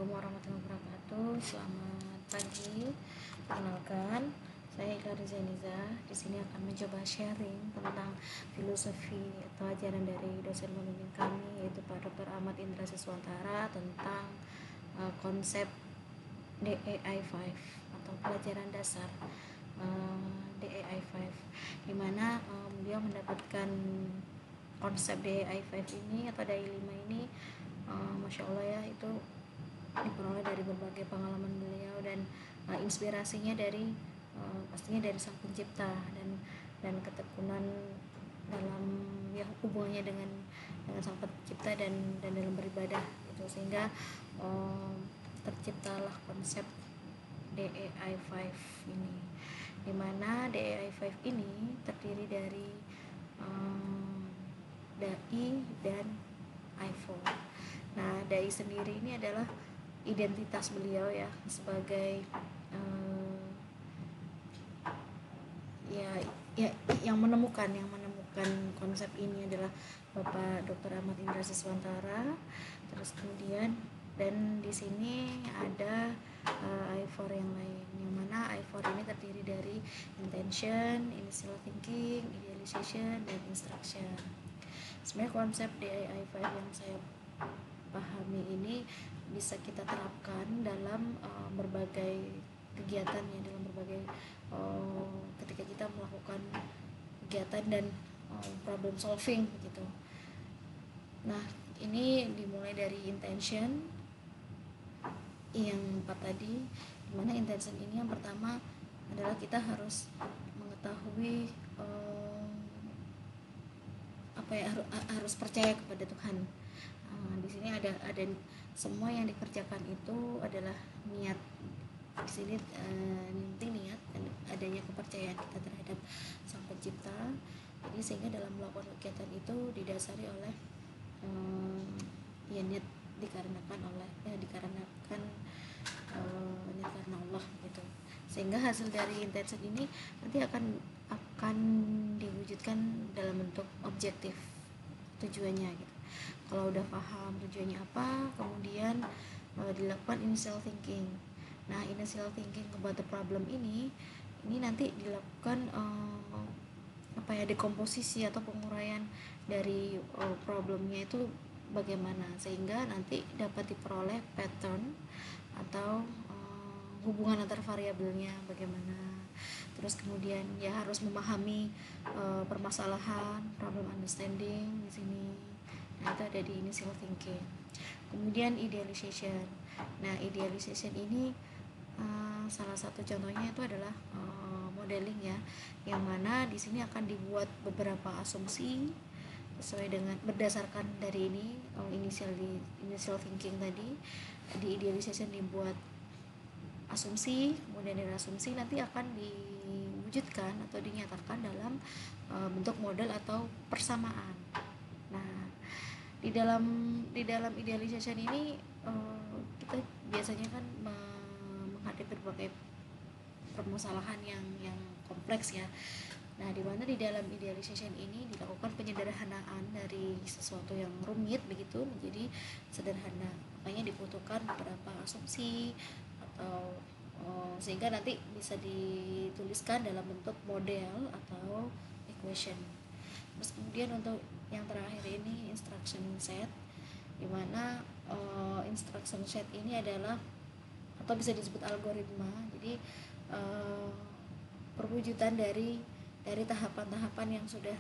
Assalamualaikum warahmatullahi wabarakatuh. Selamat pagi. Perkenalkan, saya Ika Rizaniza. Di sini akan mencoba sharing tentang filosofi atau ajaran dari dosen pembimbing kami, yaitu Pak Dr. Ahmad Indra Siswantara, tentang konsep DEI5 atau pelajaran dasar DEI5, di mana beliau mendapatkan konsep DEI5 ini atau DEI 5 ini, Masya Allah ya, itu diperoleh dari berbagai pengalaman beliau dan inspirasinya dari pastinya dari sang pencipta dan ketekunan dalam ya hubungannya dengan sang pencipta dan dalam beribadah itu, sehingga terciptalah konsep DEI5 ini, dimana DEI5 ini terdiri dari dai dan I4. Nah, dai sendiri ini adalah identitas beliau ya sebagai yang menemukan konsep ini adalah Bapak Dr. Ahmad Indra Siswantara. Terus kemudian dan di sini ada I4 yang lain, yang mana I4 ini terdiri dari intention, initial thinking, idealization, dan instruction. Sebenarnya konsep DEI5 yang saya pahami ini bisa kita terapkan dalam berbagai kegiatan ya, dalam berbagai ketika kita melakukan kegiatan dan problem solving begitu. Nah, ini dimulai dari intention yang 4 tadi, dimana intention ini yang pertama adalah kita harus mengetahui harus percaya kepada Tuhan. Di sini ada semua yang dikerjakan itu adalah niat. Di sini penting niat dan adanya kepercayaan kita terhadap sang pencipta. Jadi sehingga dalam melakukan kegiatan itu didasari oleh niat dikarenakan niat karena Allah gitu. Sehingga hasil dari intention ini nanti akan diwujudkan dalam bentuk objektif tujuannya gitu. Kalau udah paham tujuannya apa, kemudian dilakukan initial thinking. Nah, initial thinking about the problem ini nanti dilakukan dekomposisi atau penguraian dari problemnya itu bagaimana, sehingga nanti dapat diperoleh pattern atau hubungan antar variabelnya bagaimana. Terus kemudian ya harus memahami permasalahan, problem understanding di sini. Nah, itu ada di initial thinking. Kemudian idealization. Nah, idealization ini salah satu contohnya itu adalah modeling ya, yang mana di sini akan dibuat beberapa asumsi sesuai dengan berdasarkan dari ini initial thinking tadi. Di idealization dibuat asumsi, kemudian dari asumsi nanti akan diwujudkan atau dinyatakan dalam bentuk model atau persamaan. Nah, di dalam idealization ini kita biasanya kan menghadapi berbagai permasalahan yang kompleks ya. Nah, di mana di dalam idealization ini dilakukan penyederhanaan dari sesuatu yang rumit begitu menjadi sederhana. Makanya dibutuhkan beberapa asumsi atau sehingga nanti bisa dituliskan dalam bentuk model atau equation. Terus kemudian untuk yang terakhir ini instruction set, di mana instruction set ini adalah atau bisa disebut algoritma. Jadi perwujudan dari tahapan-tahapan yang sudah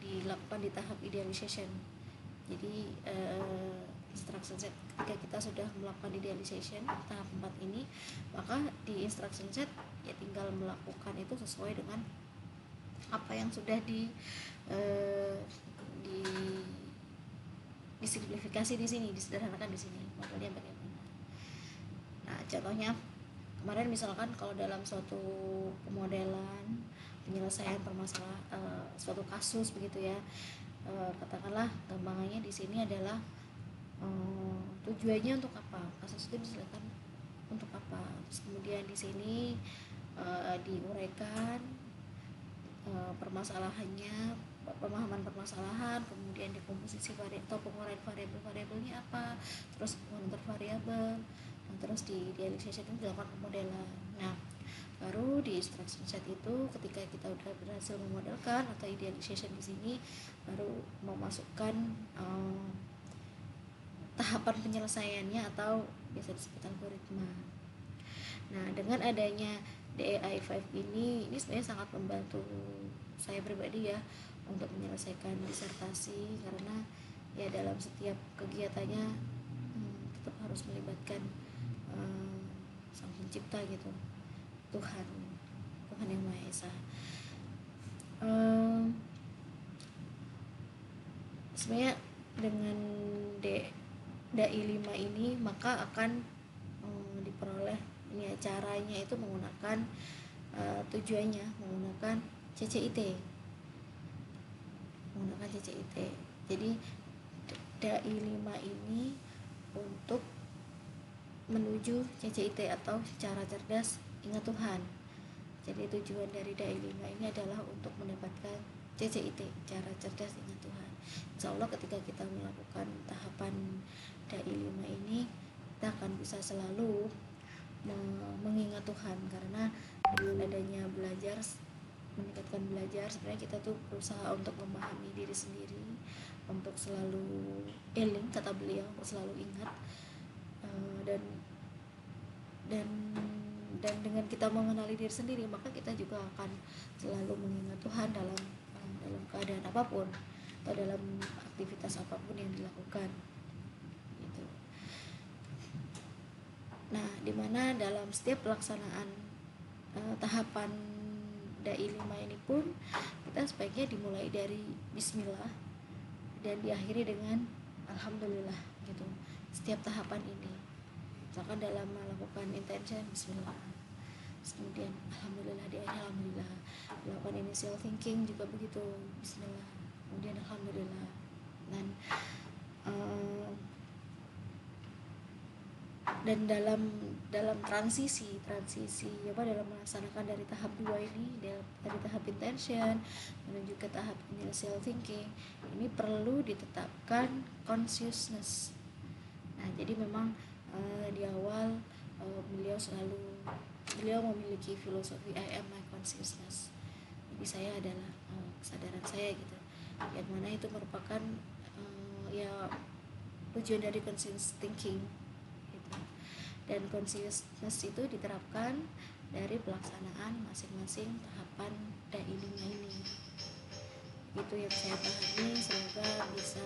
dilakukan di tahap idealization. Jadi instruction set ketika kita sudah melakukan idealization tahap 4 ini, maka di instruction set ya tinggal melakukan itu sesuai dengan apa yang sudah disimplifikasi di sini, disederhanakan di sini modelnya bagaimana. Nah, contohnya kemarin misalkan kalau dalam suatu pemodelan penyelesaian permasalahan suatu kasus begitu ya, katakanlah gampangannya di sini adalah tujuannya untuk apa, kasus itu diselesaikan untuk apa. Terus kemudian di sini diuraikan permasalahannya pemahaman permasalahan, kemudian dekomposisi atau penguraian variabel-variabelnya apa, terus monitor variabel, nah, terus di idealization itu dilakukan pemodelan. Nah, baru di instruction set itu ketika kita udah berhasil memodelkan atau idealization di sini, baru memasukkan tahapan penyelesaiannya atau biasa disebut algoritma. Nah, dengan adanya DAI5 ini sebenarnya sangat membantu saya pribadi ya untuk menyelesaikan disertasi, karena ya dalam setiap kegiatannya tetap harus melibatkan sang pencipta gitu, Tuhan yang Maha Esa. Sebenarnya dengan DAI 5 ini maka akan diperoleh ini ya, caranya itu menggunakan tujuannya menggunakan CCIT. Jadi DAI 5 ini untuk menuju CCIT atau cara cerdas ingat Tuhan. Jadi tujuan dari DAI 5 ini adalah untuk mendapatkan CCIT, cara cerdas ingat Tuhan. Insya Allah ketika kita melakukan tahapan DAI 5 ini, kita akan bisa selalu mengingat Tuhan, karena dengan adanya belajar, meningkatkan belajar, sebenarnya kita tuh berusaha untuk memahami diri sendiri, untuk selalu eling, kata beliau, untuk selalu ingat, dan dengan kita mengenali diri sendiri, maka kita juga akan selalu mengingat Tuhan dalam keadaan apapun atau dalam aktivitas apapun yang dilakukan gitu. Nah, dimana dalam setiap pelaksanaan tahapan DAI 5 ini pun kita sebaiknya dimulai dari Bismillah dan diakhiri dengan Alhamdulillah gitu. Setiap tahapan ini, misalkan dalam melakukan intention Bismillah, kemudian Alhamdulillah, diakhiri Alhamdulillah. Melakukan initial thinking juga begitu, Bismillah, kemudian Alhamdulillah. Dan dalam transisi dalam melaksanakan dari tahap 2 ini, dari tahap intention menuju ke tahap initial thinking, ini perlu ditetapkan consciousness. Nah, jadi memang di awal beliau memiliki filosofi I am my consciousness. Jadi saya adalah kesadaran saya gitu. Yang mana itu merupakan ya tujuan dari conscious thinking gitu. Dan consciousness itu diterapkan dari pelaksanaan masing-masing tahapan DAI 5 ini. Itu yang saya pahami, semoga bisa